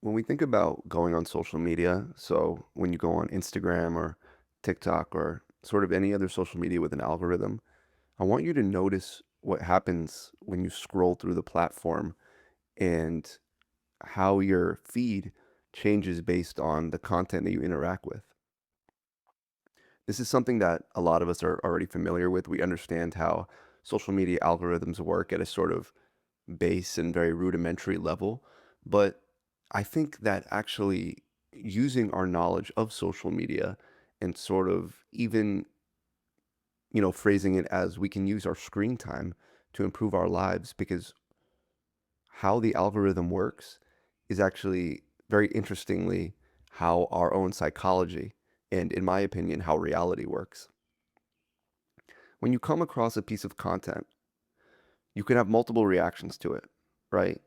When we think about going on social media, so when you go on Instagram or TikTok or sort of any other social media with an algorithm, I want you to notice what happens when you scroll through the platform and how your feed changes based on the content that you interact with. This is something that a lot of us are already familiar with. We understand how social media algorithms work at a sort of base and very rudimentary level. But I think that actually using our knowledge of social media and sort of even, phrasing it as we can use our screen time to improve our lives because how the algorithm works is actually very interestingly how our own psychology and, in my opinion, how reality works. When you come across a piece of content, you can have multiple reactions to it, right?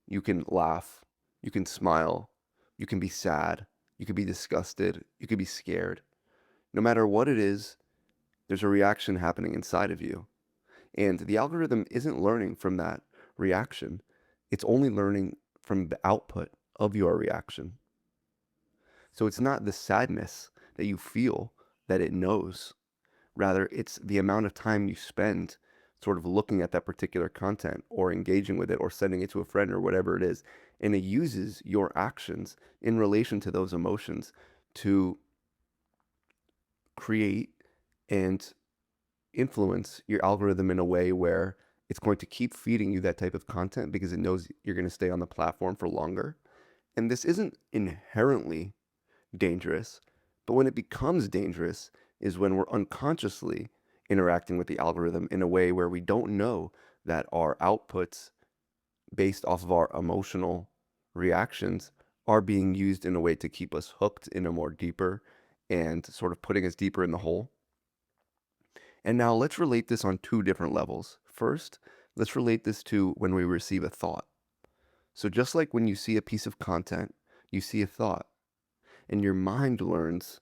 You can laugh, you can smile, you can be sad, you could be disgusted, you could be scared. No matter what it is, there's a reaction happening inside of you. And the algorithm isn't learning from that reaction, it's only learning from the output of your reaction. So it's not the sadness that you feel that it knows. Rather, it's the amount of time you spend sort of looking at that particular content or engaging with it or sending it to a friend or whatever it is. And it uses your actions in relation to those emotions to create and influence your algorithm in a way where it's going to keep feeding you that type of content because it knows you're going to stay on the platform for longer. And this isn't inherently dangerous. But when it becomes dangerous is when we're unconsciously interacting with the algorithm in a way where we don't know that our outputs based off of our emotional reactions are being used in a way to keep us hooked in a more deeper and sort of putting us deeper in the hole. And now let's relate this on two different levels. First, let's relate this to when we receive a thought. So just like when you see a piece of content, you see a thought, and your mind learns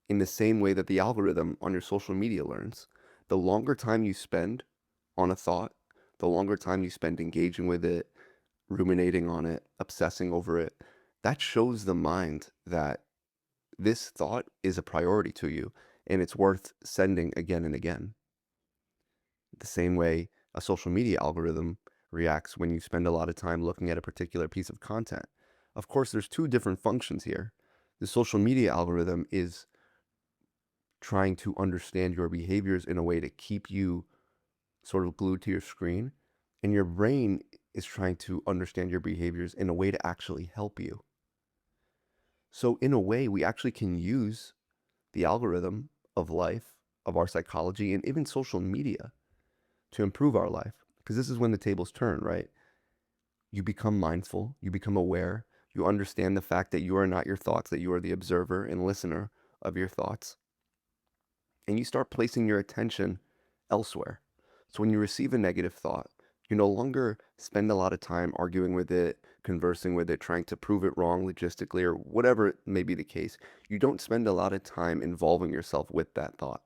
in the same way that the algorithm on your social media learns. The longer time you spend on a thought, the longer time you spend engaging with it, ruminating on it, obsessing over it, that shows the mind that this thought is a priority to you and it's worth sending again and again. The same way a social media algorithm reacts when you spend a lot of time looking at a particular piece of content. Of course, there's two different functions here. The social media algorithm is trying to understand your behaviors in a way to keep you sort of glued to your screen. And your brain is trying to understand your behaviors in a way to actually help you. So, in a way, we actually can use the algorithm of life, of our psychology, and even social media to improve our life. Because this is when the tables turn, right? You become mindful, you become aware, you understand the fact that you are not your thoughts, that you are the observer and listener of your thoughts. And you start placing your attention elsewhere. So when you receive a negative thought, you no longer spend a lot of time arguing with it, conversing with it, trying to prove it wrong logistically, or whatever it may be the case. You don't spend a lot of time involving yourself with that thought.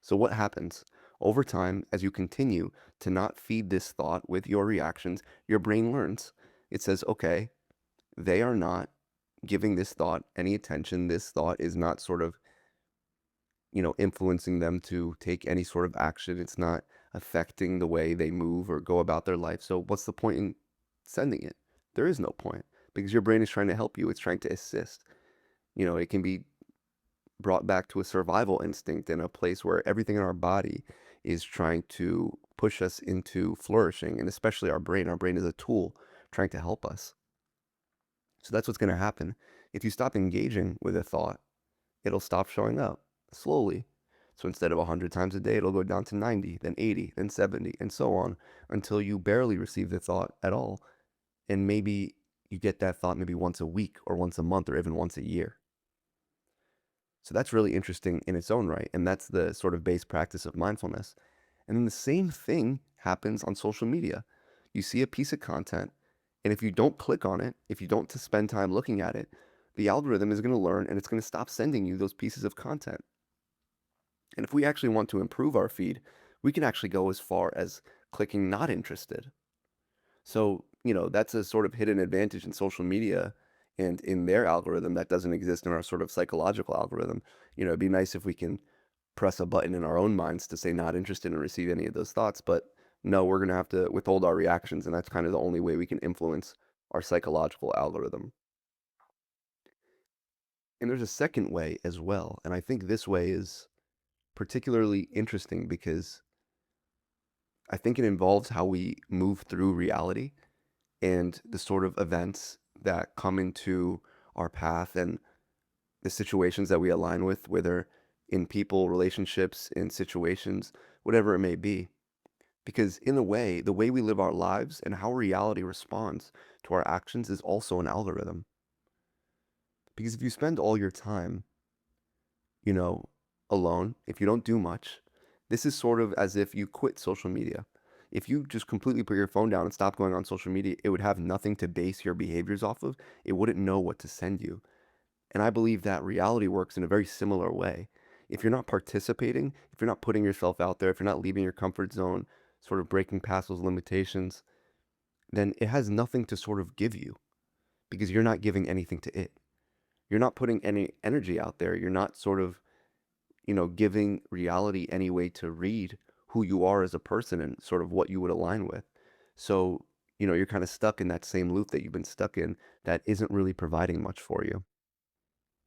So what happens? Over time, as you continue to not feed this thought with your reactions, your brain learns. It says, okay, they are not giving this thought any attention. This thought is not sort of influencing them to take any sort of action. It's not affecting the way they move or go about their life. So what's the point in sending it? There is no point because your brain is trying to help you. It's trying to assist. It can be brought back to a survival instinct in a place where everything in our body is trying to push us into flourishing, and especially our brain. Our brain is a tool trying to help us. So that's what's going to happen. If you stop engaging with a thought, it'll stop showing up slowly. So instead of 100 times a day, it'll go down to 90, then 80, then 70, and so on until you barely receive the thought at all. And maybe you get that thought maybe once a week or once a month or even once a year. So that's really interesting in its own right. And that's the sort of base practice of mindfulness. And then the same thing happens on social media. You see a piece of content, and if you don't click on it, if you don't spend time looking at it, the algorithm is going to learn and it's going to stop sending you those pieces of content. And if we actually want to improve our feed, we can actually go as far as clicking not interested. So that's a sort of hidden advantage in social media and in their algorithm that doesn't exist in our sort of psychological algorithm. It'd be nice if we can press a button in our own minds to say not interested and receive any of those thoughts, but no, we're going to have to withhold our reactions, and that's kind of the only way we can influence our psychological algorithm. And there's a second way as well, and I think this way is particularly interesting because I think it involves how we move through reality and the sort of events that come into our path and the situations that we align with, whether in people, relationships, in situations, whatever it may be. Because in a way, the way we live our lives and how reality responds to our actions is also an algorithm. Because if you spend all your time, you know, alone, if you don't do much, this is sort of as if you quit social media. If you just completely put your phone down and stop going on social media, it would have nothing to base your behaviors off of. It wouldn't know what to send you. And I believe that reality works in a very similar way. If you're not participating, if you're not putting yourself out there, if you're not leaving your comfort zone, sort of breaking past those limitations, then it has nothing to sort of give you because you're not giving anything to it. You're not putting any energy out there. You're not sort of, giving reality any way to read who you are as a person and sort of what you would align with. So, you're kind of stuck in that same loop that you've been stuck in that isn't really providing much for you.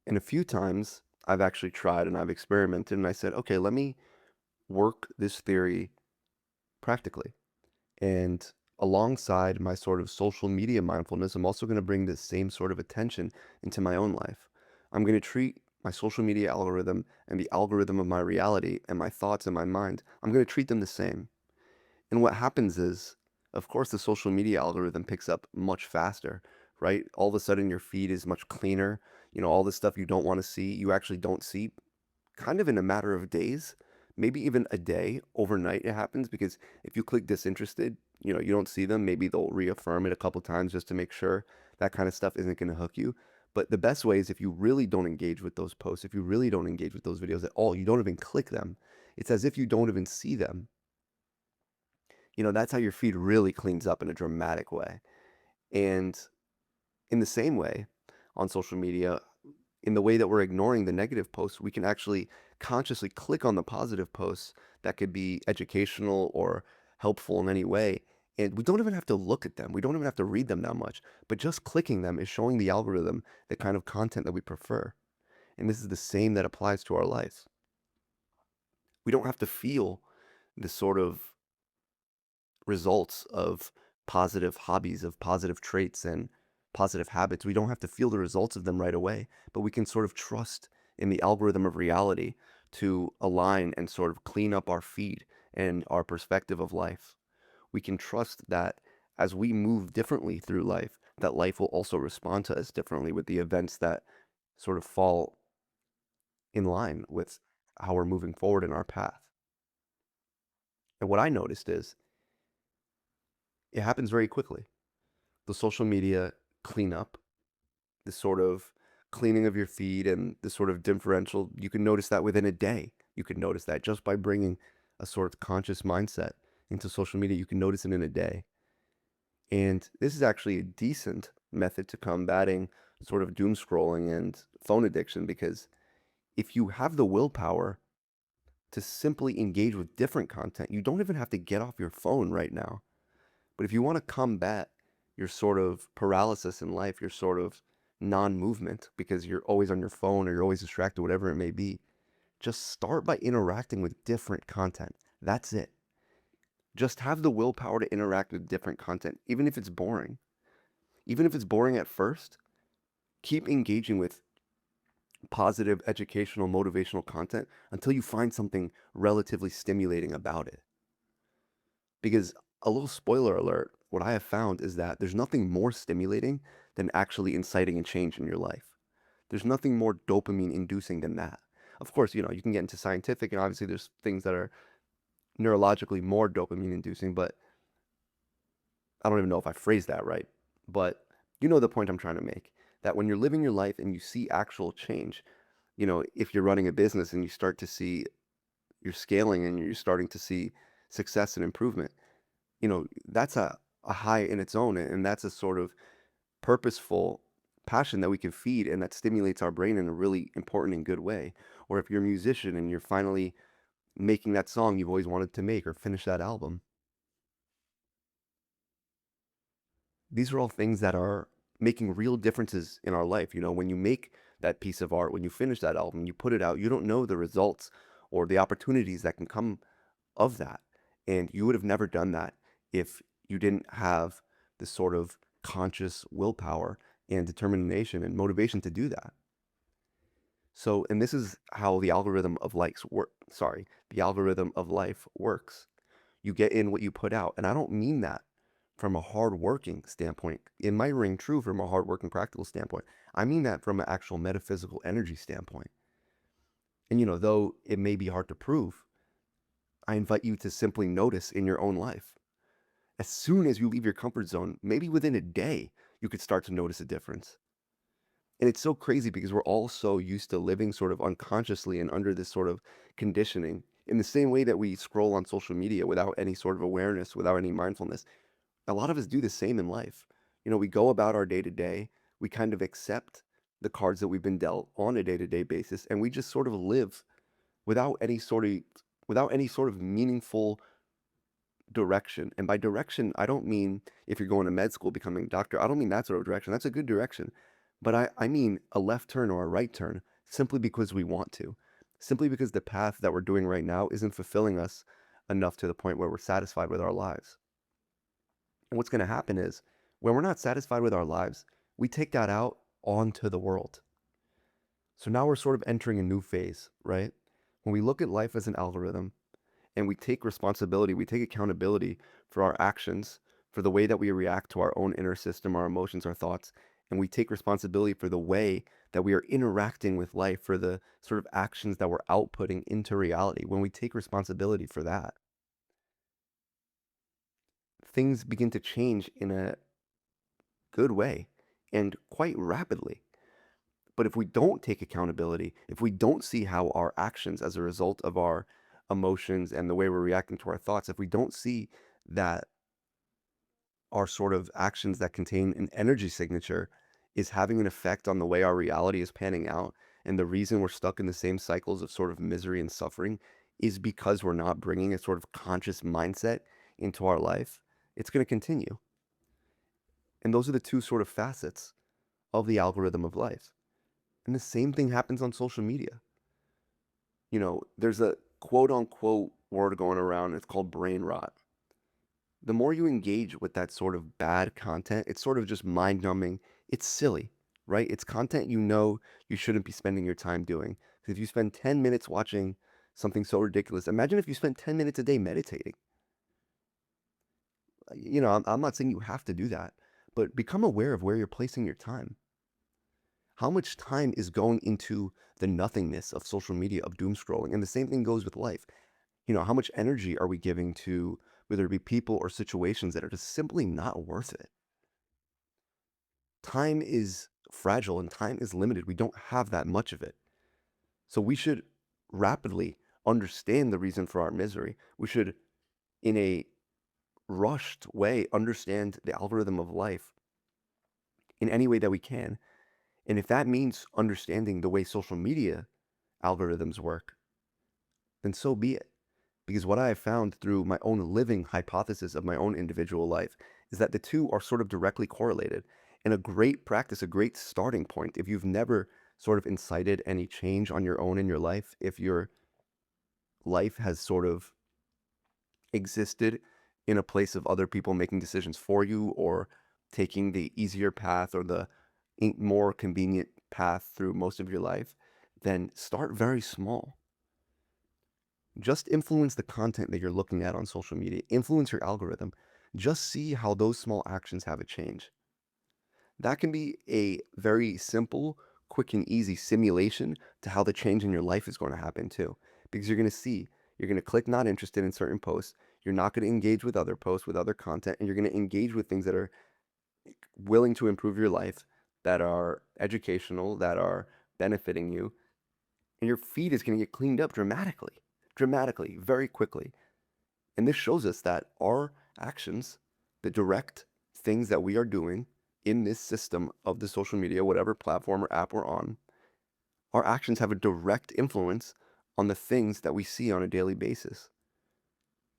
And a few times I've actually tried and I've experimented and I said, okay, let me work this theory practically. And alongside my sort of social media mindfulness, I'm also going to bring this same sort of attention into my own life. I'm going to treat my social media algorithm and the algorithm of my reality and my thoughts and my mind, I'm going to treat them the same. And what happens is, of course, the social media algorithm picks up much faster, right? All of a sudden, your feed is much cleaner. All the stuff you don't want to see, you actually don't see kind of in a matter of days, maybe even a day, overnight it happens because if you click disinterested, you don't see them. Maybe they'll reaffirm it a couple times just to make sure that kind of stuff isn't going to hook you. But the best way is if you really don't engage with those posts, if you really don't engage with those videos at all, you don't even click them. It's as if you don't even see them. That's how your feed really cleans up in a dramatic way. And in the same way, on social media, in the way that we're ignoring the negative posts, we can actually consciously click on the positive posts that could be educational or helpful in any way. And we don't even have to look at them. We don't even have to read them that much. But just clicking them is showing the algorithm the kind of content that we prefer. And this is the same that applies to our lives. We don't have to feel the sort of results of positive hobbies, of positive traits and positive habits. We don't have to feel the results of them right away, but we can sort of trust in the algorithm of reality to align and sort of clean up our feed and our perspective of life. We can trust that as we move differently through life, that life will also respond to us differently with the events that sort of fall in line with how we're moving forward in our path. And what I noticed is it happens very quickly. The social media cleanup, the sort of cleaning of your feed and the sort of differential, you can notice that within a day. You can notice that just by bringing a sort of conscious mindset into social media, you can notice it in a day. And this is actually a decent method to combating sort of doom scrolling and phone addiction because if you have the willpower to simply engage with different content, you don't even have to get off your phone right now. But if you want to combat your sort of paralysis in life, your sort of non-movement because you're always on your phone or you're always distracted, whatever it may be, just start by interacting with different content. That's it. Just have the willpower to interact with different content, even if it's boring. Even if it's boring at first, keep engaging with positive, educational, motivational content until you find something relatively stimulating about it. Because a little spoiler alert, what I have found is that there's nothing more stimulating than actually inciting a change in your life. There's nothing more dopamine inducing than that. Of course, you can get into scientific, and obviously there's things that are neurologically more dopamine inducing, but I don't even know if I phrased that right. But you know the point I'm trying to make, that when you're living your life and you see actual change, if you're running a business and you start to see you're scaling and you're starting to see success and improvement, that's a a high in its own, and that's a sort of purposeful passion that we can feed and that stimulates our brain in a really important and good way. Or if you're a musician and you're finally making that song you've always wanted to make or finish that album. These are all things that are making real differences in our life. When you make that piece of art, when you finish that album, you put it out, you don't know the results or the opportunities that can come of that. And you would have never done that if you didn't have this sort of conscious willpower and determination and motivation to do that. So, and this is how the algorithm of the algorithm of life works. You get in what you put out. And I don't mean that from a hardworking standpoint. It might ring true from a hardworking practical standpoint. I mean that from an actual metaphysical energy standpoint. And though it may be hard to prove, I invite you to simply notice in your own life. As soon as you leave your comfort zone, maybe within a day, you could start to notice a difference. And it's so crazy because we're all so used to living sort of unconsciously and under this sort of conditioning in the same way that we scroll on social media without any sort of awareness, without any mindfulness. A lot of us do the same in life. We go about our day to day, we kind of accept the cards that we've been dealt on a day to day basis, and we just sort of live without any sort of meaningful direction. And by direction, I don't mean if you're going to med school, becoming a doctor. I don't mean that sort of direction. That's a good direction. But I mean a left turn or a right turn simply because we want to, simply because the path that we're doing right now isn't fulfilling us enough to the point where we're satisfied with our lives. And what's going to happen is when we're not satisfied with our lives, we take that out onto the world. So now we're sort of entering a new phase, right? When we look at life as an algorithm, and we take responsibility, we take accountability for our actions, for the way that we react to our own inner system, our emotions, our thoughts, and we take responsibility for the way that we are interacting with life, for the sort of actions that we're outputting into reality. When we take responsibility for that, things begin to change in a good way and quite rapidly. But if we don't take accountability, if we don't see how our actions as a result of our emotions and the way we're reacting to our thoughts, if we don't see that our sort of actions that contain an energy signature is having an effect on the way our reality is panning out, and the reason we're stuck in the same cycles of sort of misery and suffering is because we're not bringing a sort of conscious mindset into our life, it's going to continue. And those are the two sort of facets of the algorithm of life. And the same thing happens on social media. There's a quote unquote word going around, it's called brain rot. The more you engage with that sort of bad content, it's sort of just mind numbing. It's silly, right? It's content you shouldn't be spending your time doing. If you spend 10 minutes watching something so ridiculous, imagine if you spent 10 minutes a day meditating. I'm not saying you have to do that, but become aware of where you're placing your time. How much time is going into the nothingness of social media, of doom scrolling? And the same thing goes with life. How much energy are we giving to whether it be people or situations that are just simply not worth it? Time is fragile and time is limited. We don't have that much of it. So we should rapidly understand the reason for our misery. We should, in a rushed way, understand the algorithm of life in any way that we can. And if that means understanding the way social media algorithms work, then so be it. Because what I have found through my own living hypothesis of my own individual life is that the two are sort of directly correlated. And a great practice, a great starting point, if you've never sort of incited any change on your own in your life, if your life has sort of existed in a place of other people making decisions for you or taking the easier path or the more convenient path through most of your life, then start very small. Just influence the content that you're looking at on social media. Influence your algorithm. Just see how those small actions have a change. That can be a very simple, quick, and easy simulation to how the change in your life is going to happen too. Because you're going to click not interested in certain posts. You're not going to engage with other posts, with other content, and you're going to engage with things that are willing to improve your life, that are educational, that are benefiting you. And your feed is going to get cleaned up dramatically, very quickly. And this shows us that our actions, The direct things that we are doing in this system of the social media, whatever platform or app we're on, our actions have a direct influence on the things that we see on a daily basis.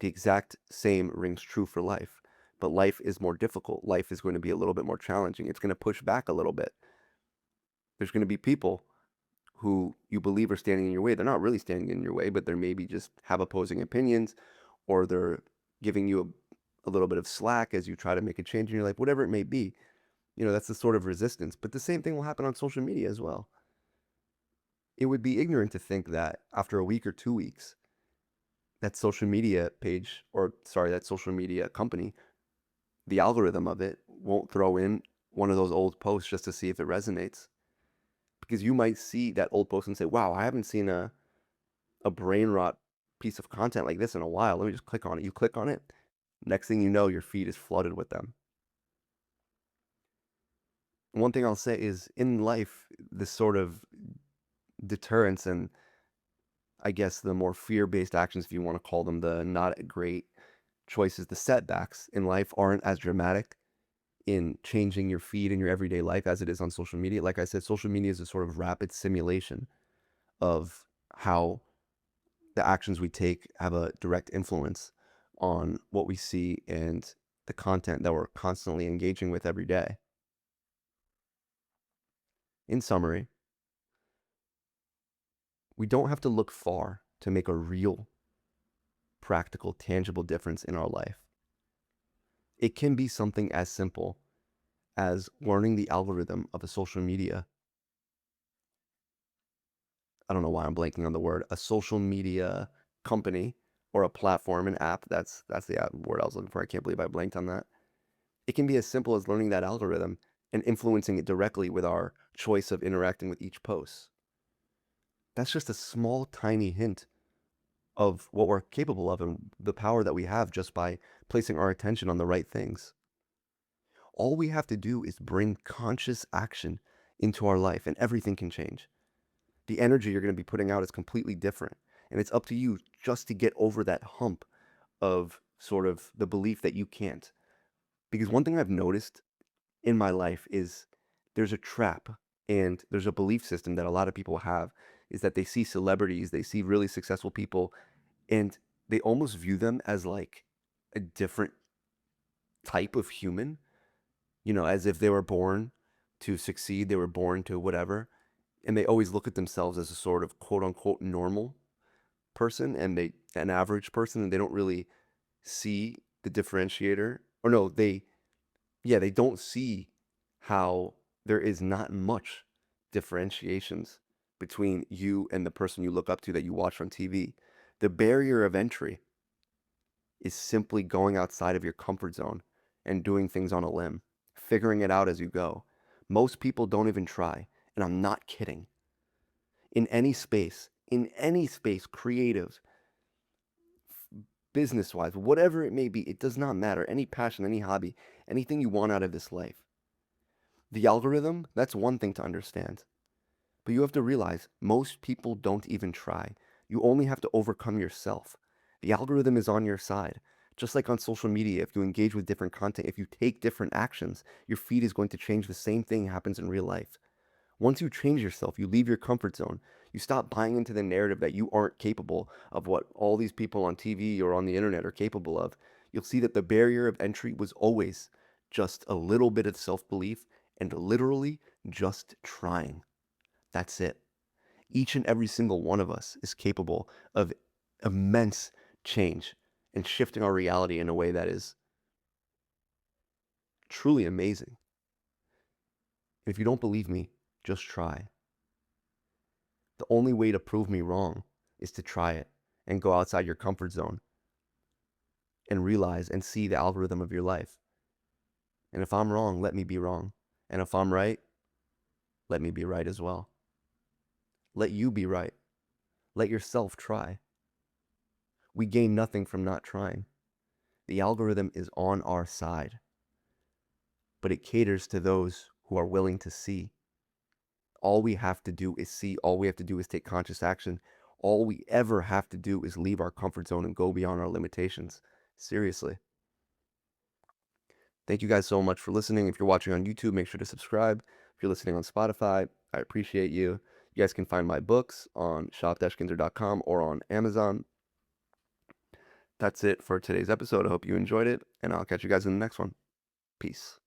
The exact same rings true for life, but life is more difficult. Life is going to be a little bit more challenging. It's going to push back a little bit. There's going to be people who you believe are standing in your way. They're not really standing in your way, but they're maybe just have opposing opinions, or they're giving you a little bit of slack as you try to make a change in your life, whatever it may be. That's the sort of resistance. But the same thing will happen on social media as well. It would be ignorant to think that after a week or 2 weeks, that social media page, or sorry, that social media company, the algorithm of it won't throw in one of those old posts just to see if it resonates. Because you might see that old post and say, wow, I haven't seen a brain rot piece of content like this in a while. Let me just click on it. You click on it. Next thing you know, your feed is flooded with them. One thing I'll say is in life, this sort of deterrence and I guess the more fear-based actions, if you want to call them, the not great choices, the setbacks in life aren't as dramatic in changing your feed in your everyday life as it is on social media. Like I said, social media is a sort of rapid simulation of how the actions we take have a direct influence on what we see and the content that we're constantly engaging with every day. In summary, we don't have to look far to make a real, practical, tangible difference in our life. It can be something as simple as learning the algorithm of a social media. I don't know why I'm blanking on the word, a social media company or a platform, an app. That's the word I was looking for. I can't believe I blanked on that. It can be as simple as learning that algorithm and influencing it directly with our choice of interacting with each post. That's just a small, tiny hint of what we're capable of and the power that we have just by placing our attention on the right things. All we have to do is bring conscious action into our life and everything can change. The energy you're going to be putting out is completely different. And it's up to you just to get over that hump of sort of the belief that you can't. Because one thing I've noticed in my life is there's a trap and there's a belief system that a lot of people have is that they see celebrities, they see really successful people, and they almost view them as like a different type of human, as if they were born to succeed, they were born to whatever. And they always look at themselves as a sort of quote unquote normal person and an average person, and they don't really see the differentiator. Or no, they don't see how there is not much differentiations between you and the person you look up to that you watch on TV. The barrier of entry is simply going outside of your comfort zone and doing things on a limb, figuring it out as you go. Most people don't even try, and I'm not kidding. In any space, creative, business wise, whatever it may be, it does not matter. Any passion, any hobby, anything you want out of this life. The algorithm, that's one thing to understand. But you have to realize most people don't even try. You only have to overcome yourself. The algorithm is on your side. Just like on social media, if you engage with different content, if you take different actions, your feed is going to change. The same thing happens in real life. Once you change yourself, you leave your comfort zone. You stop buying into the narrative that you aren't capable of what all these people on TV or on the internet are capable of. You'll see that the barrier of entry was always just a little bit of self-belief and literally just trying. That's it. Each and every single one of us is capable of immense change and shifting our reality in a way that is truly amazing. And if you don't believe me, just try. The only way to prove me wrong is to try it and go outside your comfort zone and realize and see the algorithm of your life. And if I'm wrong, let me be wrong. And if I'm right, let me be right as well. Let you be right. Let yourself try. We gain nothing from not trying. The algorithm is on our side, but it caters to those who are willing to see. All we have to do is see. All we have to do is take conscious action. All we ever have to do is leave our comfort zone and go beyond our limitations. Seriously. Thank you guys so much for listening. If you're watching on YouTube, make sure to subscribe. If you're listening on Spotify, I appreciate you. You guys can find my books on shop-ginzer.com or on Amazon. That's it for today's episode. I hope you enjoyed it, and I'll catch you guys in the next one. Peace.